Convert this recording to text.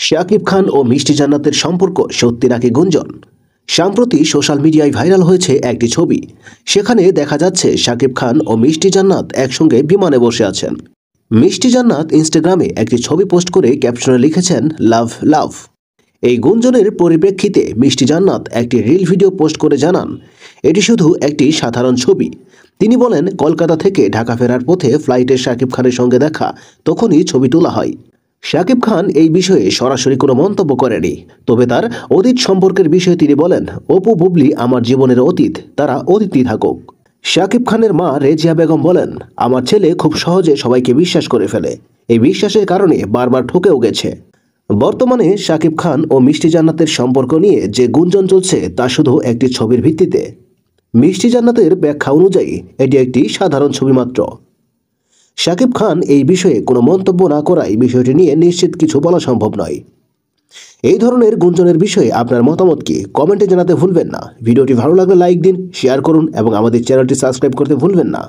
শাকিব খান ও মিষ্টি জান্নাতের সম্পর্ক সত্যি নাকি গুঞ্জন? সম্প্রতি সোশ্যাল মিডিয়ায় ভাইরাল হয়েছে একটি ছবি। সেখানে দেখা যাচ্ছে শাকিব খান ও মিষ্টি জান্নাত একসঙ্গে বিমানে বসে আছেন। মিষ্টি জান্নাত ইনস্টাগ্রামে একটি ছবি পোস্ট করে ক্যাপশনে লিখেছেন লাভ লাভ। এই গুঞ্জনের পরিপ্রেক্ষিতে মিষ্টি জান্নাত একটি রিল ভিডিও পোস্ট করে জানান, এটি শুধু একটি সাধারণ ছবি। তিনি বলেন, কলকাতা থেকে ঢাকা ফেরার পথে ফ্লাইটে শাকিব খানের সঙ্গে দেখা, তখনই ছবি তোলা হয়। শাকিব খান এই বিষয়ে সরাসরি কোনো মন্তব্য করেনি, তবে তার অতীত সম্পর্কের বিষয়ে তিনি বলেন, অপু বুবলি আমার জীবনের অতীত, তারা অতীতই থাকুক। শাকিব খানের মা রেজিয়া বেগম বলেন, আমার ছেলে খুব সহজে সবাইকে বিশ্বাস করে ফেলে, এই বিশ্বাসের কারণে বারবার ঠকেও গেছে। বর্তমানে শাকিব খান ও মিষ্টি জান্নাতের সম্পর্ক নিয়ে যে গুঞ্জন চলছে তা শুধু একটি ছবির ভিত্তিতে। মিষ্টি জান্নাতের ব্যাখ্যা অনুযায়ী এটি একটি সাধারণ ছবি মাত্র। শাকিব খান এই বিষয়ে কোনো মন্তব্য না করায় বিষয়টি নিয়ে নিশ্চিত কিছু বলা সম্ভব নয়। এই ধরনের গুঞ্জনের বিষয়ে আপনার মতামত কি কমেন্টে জানাতে ভুলবেন না। ভিডিওটি ভালো লাগলে লাইক দিন, শেয়ার করুন এবং আমাদের চ্যানেলটি সাবস্ক্রাইব করতে ভুলবেন না।